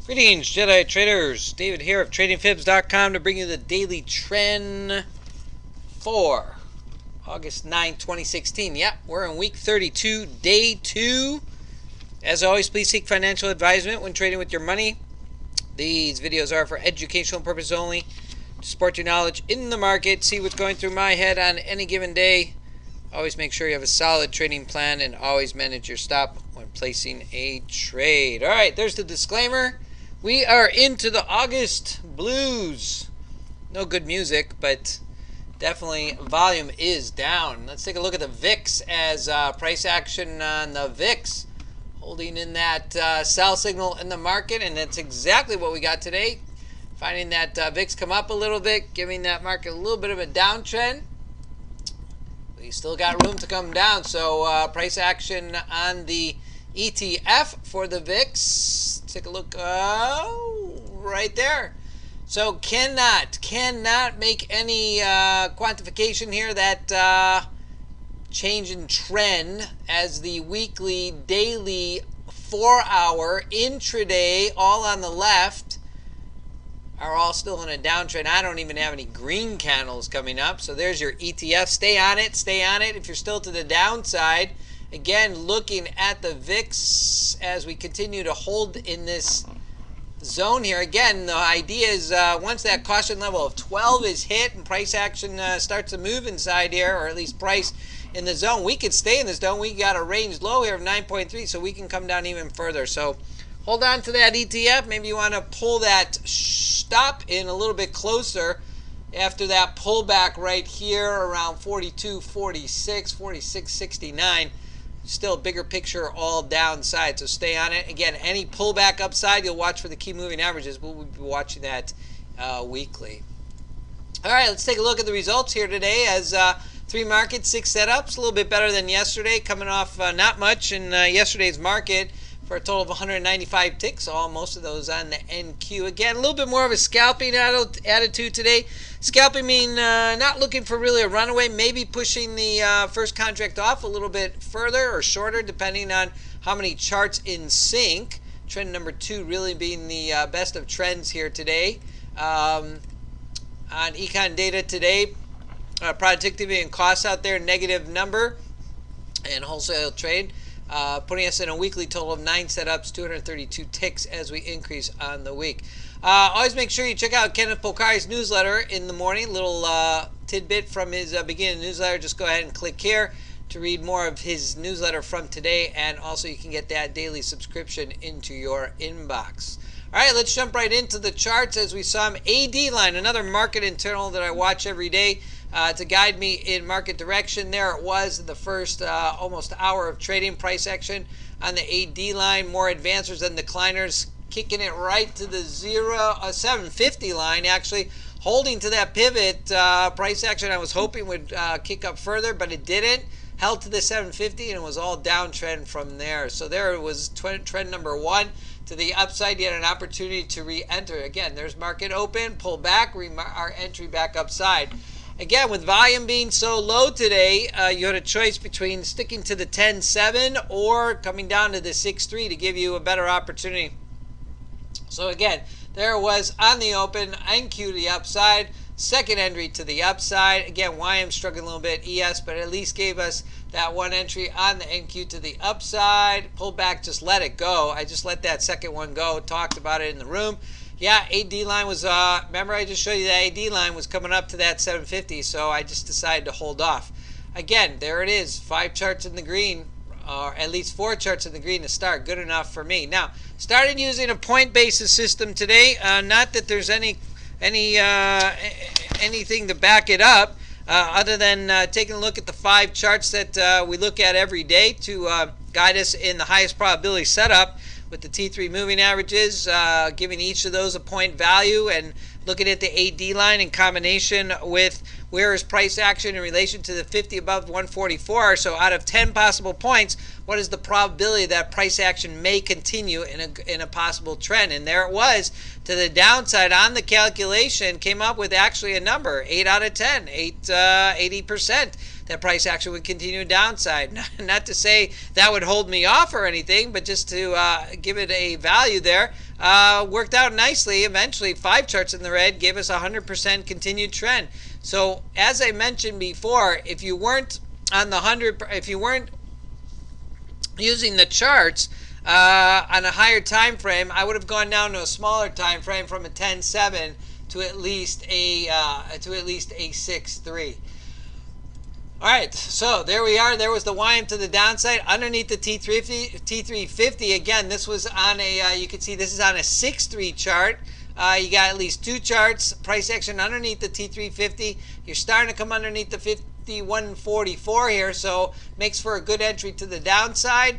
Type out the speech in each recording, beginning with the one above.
Greetings, Jedi Traders. David here of TradingFibs.com to bring you the daily trend for August 9, 2016. Yep, we're in week 32, day 2. As always, please seek financial advisement when trading with your money. These videos are for educational purposes only. To support your knowledge in the market, see what's going through my head on any given day. Always make sure you have a solid trading plan and always manage your stop when placing a trade. All right, there's the disclaimer. We are into the August blues. No good music, but definitely volume is down. Let's take a look at the VIX as price action on the VIX. Holding in that sell signal in the market, and that's exactly what we got today. Finding that VIX come up a little bit, giving that market a little bit of a downtrend. We still got room to come down, so price action on the ETF for the VIX. Take a look right there. So cannot make any quantification here that change in trend as the weekly, daily, 4-hour, intraday, all on the left are all still in a downtrend. I don't even have any green candles coming up. So there's your ETF. Stay on it. Stay on it if you're still to the downside. Again, looking at the VIX as we continue to hold in this zone here. Again, the idea is once that caution level of 12 is hit and price action starts to move inside here, or at least price in the zone, we could stay in this zone. We got a range low here of 9.3, so we can come down even further. So hold on to that ETF. Maybe you want to pull that stop in a little bit closer after that pullback right here around 42, 46, 46, 69. Still bigger picture all downside, so stay on it. Again, any pullback upside, you'll watch for the key moving averages. We'll be watching that weekly. All right, let's take a look at the results here today as 3 markets, 6 setups. A little bit better than yesterday, coming off not much in yesterday's market for a total of 195 ticks, most of those on the NQ. Again, a little bit more of a scalping attitude today. Scalping mean not looking for really a runaway, maybe pushing the first contract off a little bit further or shorter depending on how many charts in sync. Trend number 2 really being the best of trends here today. On econ data today, productivity and costs out there, negative number, and wholesale trade. Putting us in a weekly total of 9 setups, 232 ticks as we increase on the week. Always make sure you check out Kenneth Polcari's newsletter in the morning. Little tidbit from his beginning newsletter. Just go ahead and click here to read more of his newsletter from today, and also you can get that daily subscription into your inbox. All right, let's jump right into the charts as we saw him. AD line, another market internal that I watch every day to guide me in market direction. There it was, the first almost hour of trading. Price action on the AD line, more advancers than decliners, kicking it right to the 750 line, actually holding to that pivot. Price action I was hoping would kick up further, but it didn't. Held to the 750 and it was all downtrend from there. So there it was, trend number 1 to the upside. You had an opportunity to re-enter. Again, there's market open, pull back, our entry back upside. Again, with volume being so low today, you had a choice between sticking to the 10.7 or coming down to the 6.3 to give you a better opportunity. So again, there it was on the open, NQ to the upside, second entry to the upside. Again, YM struggling a little bit, ES, but at least gave us that one entry on the NQ to the upside. Pull back, just let it go. I just let that second one go, talked about it in the room. Yeah, AD line was, remember I just showed you that AD line was coming up to that 750, so I just decided to hold off. Again, there it is, 5 charts in the green, or at least 4 charts in the green to start. Good enough for me. Now, started using a point basis system today. Not that there's anything to back it up, other than taking a look at the 5 charts that we look at every day to guide us in the highest probability setup, with the T3 moving averages, giving each of those a point value, and looking at the AD line in combination with where is price action in relation to the 50 above 144. So out of 10 possible points, what is the probability that price action may continue in a possible trend? And there it was to the downside on the calculation, came up with actually a number, 8 out of 10, 80%. that price action would continue downside. Not to say that would hold me off or anything, but just to give it a value there. Worked out nicely. Eventually, 5 charts in the red gave us 100% continued trend. So as I mentioned before, if you weren't on the 100, if you weren't using the charts on a higher time frame, I would have gone down to a smaller time frame from a 10.7 to at least a 6.3. All right, so there we are. There was the YM to the downside underneath the T350. Again, this was on a you can see this is on a 6.3 chart. You got at least 2 charts, price action underneath the T350. You're starting to come underneath the 51.44 here, so makes for a good entry to the downside.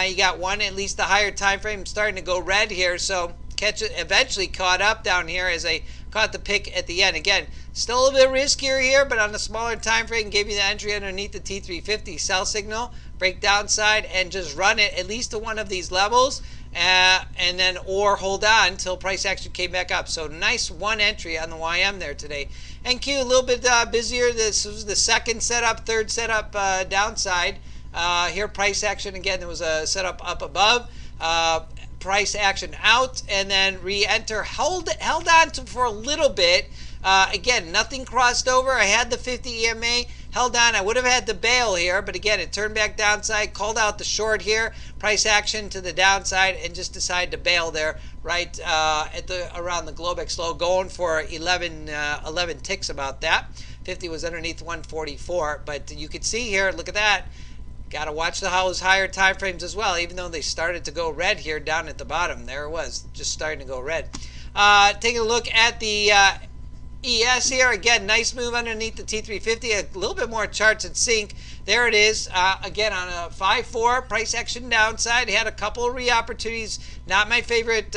You got one, at least the higher time frame, starting to go red here, so catch it, eventually caught up down here as I caught the pick at the end. Again, still a little bit riskier here, but on a smaller time frame, gave you the entry underneath the T350 sell signal, break downside, and just run it at least to one of these levels. And then or hold on until price action came back up. So nice one entry on the YM there today. NQ a little bit busier. This was the second setup, third setup downside. Here price action again. There was a setup up above. Price action out and then re-enter. Held on to for a little bit. Again, nothing crossed over. I had the 50 EMA. Held on. I would have had the bail here, but again, it turned back downside, called out the short here, price action to the downside, and just decided to bail there right at around the Globex low, going for 11 ticks about that. 50 was underneath 144, but you could see here, look at that. Got to watch those higher time frames as well, even though they started to go red here down at the bottom. There it was, just starting to go red. Taking a look at the ES here, again, nice move underneath the T350, a little bit more charts in sync. There it is, again on a 5.4, price action downside. Had a couple of re-opportunities, not my favorite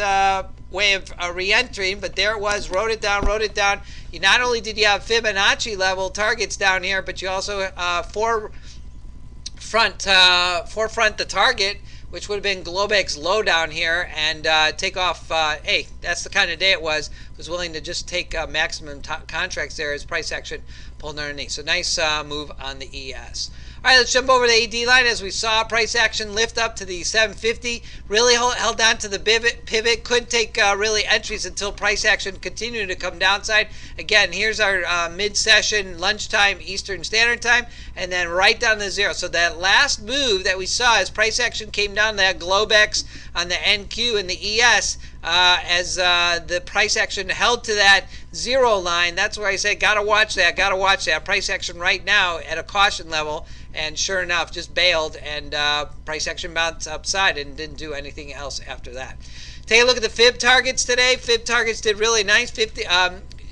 way of re-entering, but there it was, wrote it down. You not only did you have Fibonacci level targets down here, but you also forefront the target, which would have been Globex low down here, and take off. Hey, that's the kind of day it was willing to just take maximum contracts there as price action pulled underneath. So nice move on the ES. All right, let's jump over to the AD line. As we saw, price action lift up to the 750. Really held on to the pivot. Couldn't take really entries until price action continued to come downside. Again, here's our mid-session lunchtime Eastern Standard Time, and then right down to zero. So that last move that we saw as price action came down, that Globex on the NQ and the ES, as the price action held to that zero line. That's where I say gotta watch that price action right now at a caution level, and sure enough just bailed, and price action bounced upside and didn't do anything else after that. Take a look at the fib targets today. Fib targets did really nice. 50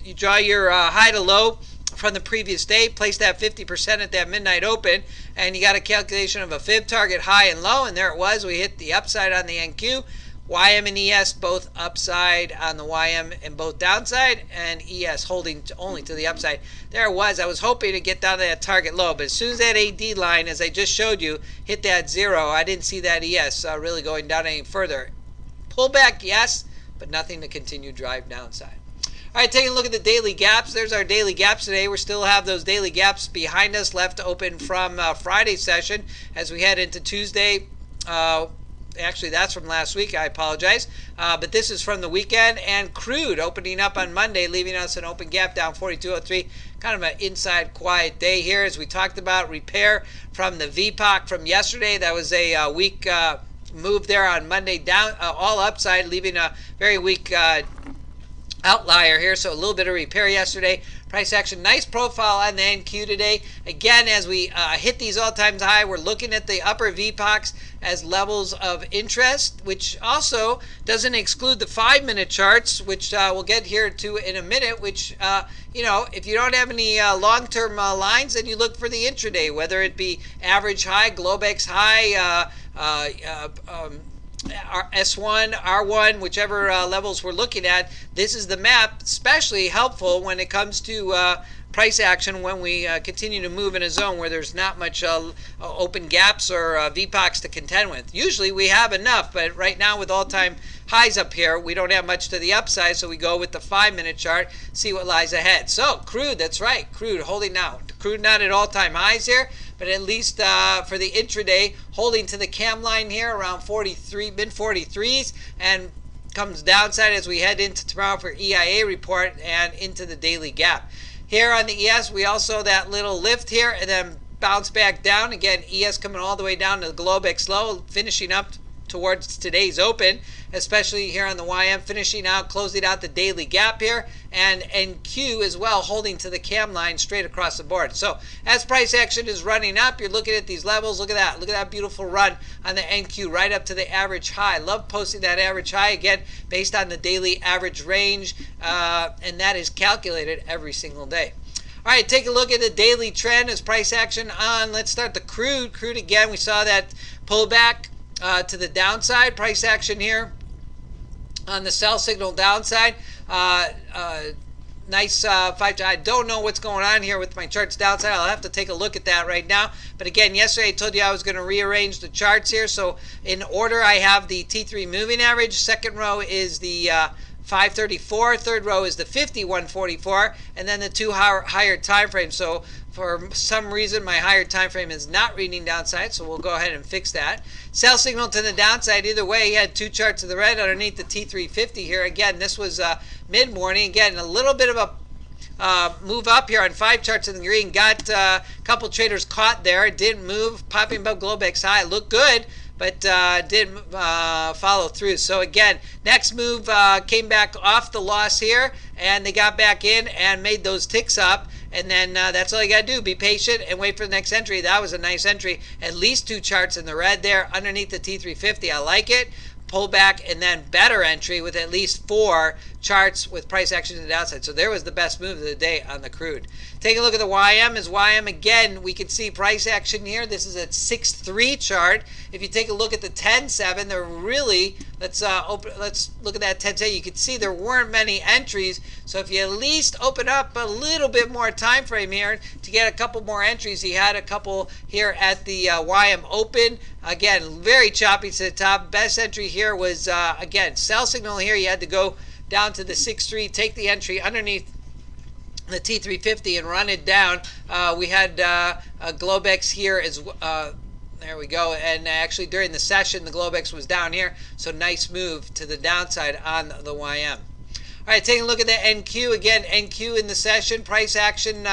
you draw your high to low from the previous day, place that 50% at that midnight open, and you got a calculation of a fib target high and low, and there it was. We hit the upside on the NQ. YM and ES both upside on the YM and both downside, and ES holding only to the upside. There it was. I was hoping to get down to that target low, but as soon as that AD line, as I just showed you, hit that zero, I didn't see that ES really going down any further. Pullback, yes, but nothing to continue drive downside. All right, taking a look at the daily gaps. There's our daily gaps today. We still have those daily gaps behind us left open from Friday's session as we head into Tuesday. Actually, that's from last week. I apologize. But this is from the weekend. And crude opening up on Monday, leaving us an open gap down 42.03. Kind of an inside quiet day here. As we talked about, repair from the VPOC from yesterday. That was a weak move there on Monday, down all upside, leaving a very weak outlier here. So a little bit of repair yesterday. Price action, nice profile on the NQ today. Again, as we hit these all-time high, we're looking at the upper VPOCs as levels of interest, which also doesn't exclude the 5-minute charts, which we'll get here to in a minute, which, you know, if you don't have any long-term lines, then you look for the intraday, whether it be average high, Globex high, S1, R1, whichever levels we're looking at. This is the map, especially helpful when it comes to price action when we continue to move in a zone where there's not much open gaps or VPOCs to contend with. Usually we have enough, but right now with all-time highs up here, we don't have much to the upside, so we go with the 5-minute chart, see what lies ahead. So crude, that's right, crude holding out. Crude not at all-time highs here, but at least for the intraday, holding to the cam line here around 43, mid-43s, and comes downside as we head into tomorrow for EIA report and into the daily gap. Here on the ES, we also that little lift here and then bounce back down. Again, ES coming all the way down to the Globex low, finishing up towards today's open, especially here on the YM, finishing out, closing out the daily gap here, and NQ as well, holding to the cam line straight across the board. So as price action is running up, you're looking at these levels. Look at that beautiful run on the NQ right up to the average high. Love posting that average high again based on the daily average range, and that is calculated every single day. All right, take a look at the daily trend as price action on. Let's start the crude. Crude again, we saw that pullback to the downside. Price action here on the sell signal downside. Nice I don't know what's going on here with my charts downside. I'll have to take a look at that right now. But again, yesterday I told you I was going to rearrange the charts here. So in order, I have the T3 moving average. Second row is the 534. Third row is the 5144, and then the two higher time frames. So for some reason, my higher time frame is not reading downside, so we'll go ahead and fix that. Sell signal to the downside. Either way, he had two charts of the red underneath the T350 here. Again, this was mid-morning. Again, a little bit of a move up here on 5 charts in the green. Got a couple traders caught there. Didn't move, popping above Globex high. Looked good, but didn't follow through. So again, next move came back off the loss here, and they got back in and made those ticks up. And then that's all you got to do. Be patient and wait for the next entry. That was a nice entry. At least 2 charts in the red there underneath the T350. I like it. Pull back and then better entry with at least 4 charts with price action to the downside. So there was the best move of the day on the crude. Take a look at the YM. As YM again, we can see price action here. This is a 6-3 chart. If you take a look at the 10-7, they're really, let's look at that 10-7. You can see there weren't many entries. So if you at least open up a little bit more time frame here to get a couple more entries, he had a couple here at the YM open. Again, very choppy to the top. Best entry here was again sell signal here. You had to go down to the 6-3, take the entry underneath the T350 and run it down. We had a Globex here as there we go, and actually during the session the Globex was down here, so nice move to the downside on the YM. All right, taking a look at the NQ again. NQ in the session, price action,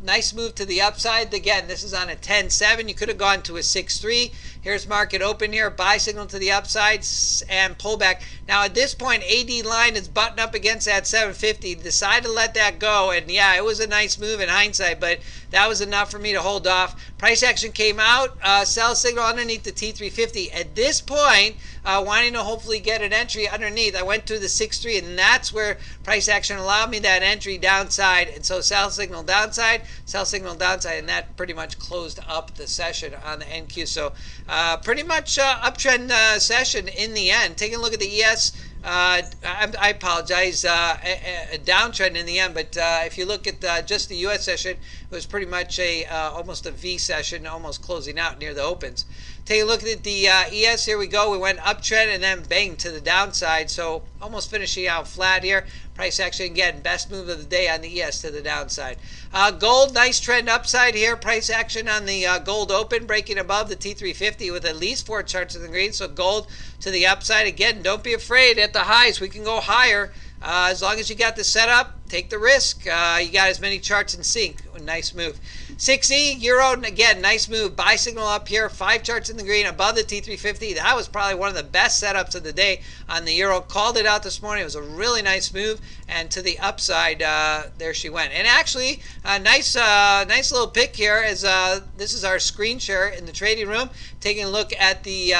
nice move to the upside. Again, this is on a 10-7. You could have gone to a 6-3. Here's market open here, buy signal to the upside and pullback. Now at this point, AD line is buttoned up against that 750. Decided to let that go, and yeah, it was a nice move in hindsight, but that was enough for me to hold off. Price action came out, sell signal underneath the T350. At this point, wanting to hopefully get an entry underneath, I went to the 6-3, and that's where price action allowed me that entry downside. And so sell signal downside, and that pretty much closed up the session on the NQ. So pretty much uptrend session in the end. Taking a look at the ES, I apologize, a downtrend in the end, but if you look at just the US session, it was pretty much a almost a V session, almost closing out near the opens. Take a look at the ES. Here we go. We went uptrend and then bang to the downside. So almost finishing out flat here. Price action again, best move of the day on the ES to the downside. Gold, nice trend upside here. Price action on the gold open, breaking above the T350 with at least 4 charts in the green. So gold to the upside. Again, don't be afraid at the highs. We can go higher. As long as you got the setup, take the risk. You got as many charts in sync. Nice move. 6E, Euro, again, nice move. Buy signal up here, 5 charts in the green above the T350. That was probably one of the best setups of the day on the Euro. Called it out this morning. It was a really nice move. And to the upside, there she went. And actually, a nice little pick here as this is our screen share in the trading room. Taking a look at the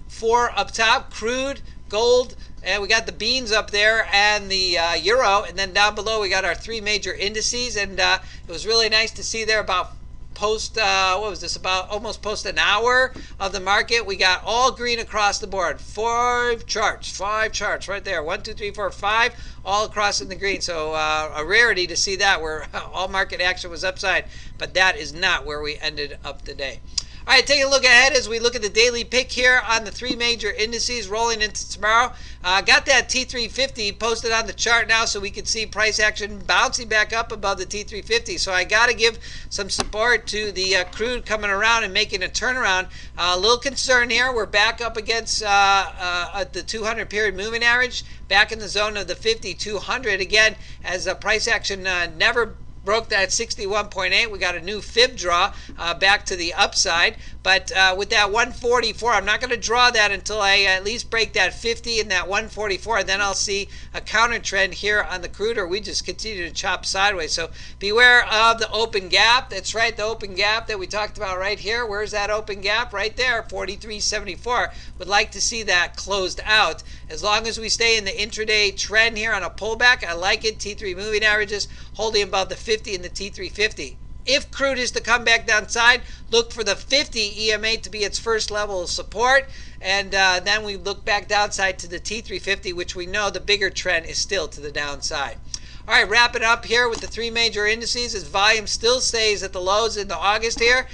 4 up top, crude, gold, and we got the beans up there and the Euro, and then down below we got our 3 major indices, and it was really nice to see there about post, what was this, about almost post an hour of the market. We got all green across the board. 5 charts right there. 1, 2, 3, 4, 5, all across in the green. So a rarity to see that where all market action was upside, but that is not where we ended up the day. All right, take a look ahead as we look at the daily pick here on the three major indices rolling into tomorrow. Got that T350 posted on the chart now so we can see price action bouncing back up above the T350. So I got to give some support to the crude coming around and making a turnaround. A little concern here. We're back up against the 200 period moving average, back in the zone of the 50-200 again, as price action never broke that 61.8. We got a new fib draw back to the upside. But with that 144, I'm not going to draw that until I at least break that 50 and that 144. And then I'll see a counter trend here on the crude, or we just continue to chop sideways. So beware of the open gap. That's right, the open gap that we talked about right here. Where's that open gap? Right there, 43.74. Would like to see that closed out. As long as we stay in the intraday trend here on a pullback, I like it. T3 moving averages holding above the 50 in the T350. If crude is to come back downside, look for the 50 EMA to be its first level of support. And then we look back downside to the T350, which we know the bigger trend is still to the downside. All right, wrapping up here with the three major indices as volume still stays at the lows into August here.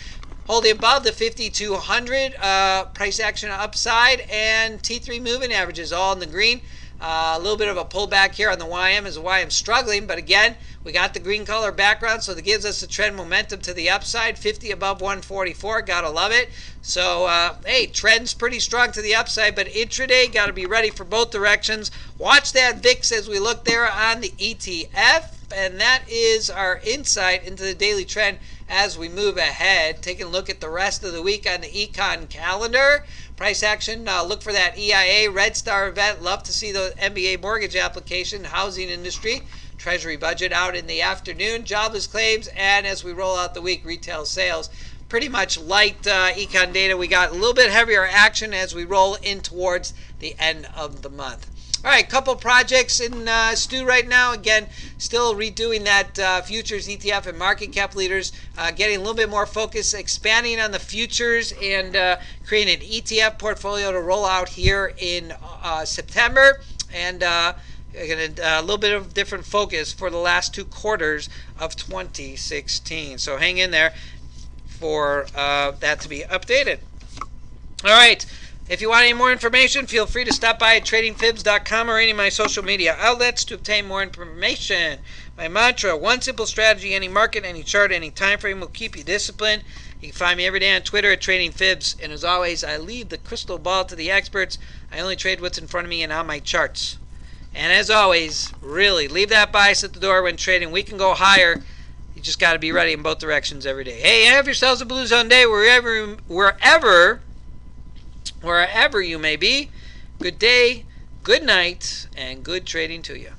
Holding above the 50-200 price action upside, and T3 moving averages all in the green. A little bit of a pullback here on the YM as the YM struggling, but again, we got the green color background, so that gives us the trend momentum to the upside. 50 above 144, gotta love it. So, hey, trend's pretty strong to the upside, but intraday, gotta be ready for both directions. Watch that VIX as we look there on the ETF, and that is our insight into the daily trend as we move ahead. Taking a look at the rest of the week on the econ calendar. Price action, look for that EIA Red Star event. Love to see the MBA mortgage application, housing industry, Treasury budget out in the afternoon, jobless claims, and as we roll out the week, retail sales. Pretty much light econ data. We got a little bit heavier action as we roll in towards the end of the month. All right, couple projects in stew right now. Again, still redoing that futures ETF and market cap leaders, getting a little bit more focus, expanding on the futures, and creating an ETF portfolio to roll out here in September. And a little bit of different focus for the last 2 quarters of 2016. So hang in there for that to be updated. All right. If you want any more information, feel free to stop by at tradingfibs.com or any of my social media outlets to obtain more information. My mantra, one simple strategy, any market, any chart, any time frame will keep you disciplined. You can find me every day on Twitter at TradingFibs. And as always, I leave the crystal ball to the experts. I only trade what's in front of me and on my charts. And as always, really, leave that bias at the door when trading. We can go higher. You just got to be ready in both directions every day. Hey, have yourselves a Blue Zone day wherever you may be. Good day, good night, and good trading to you.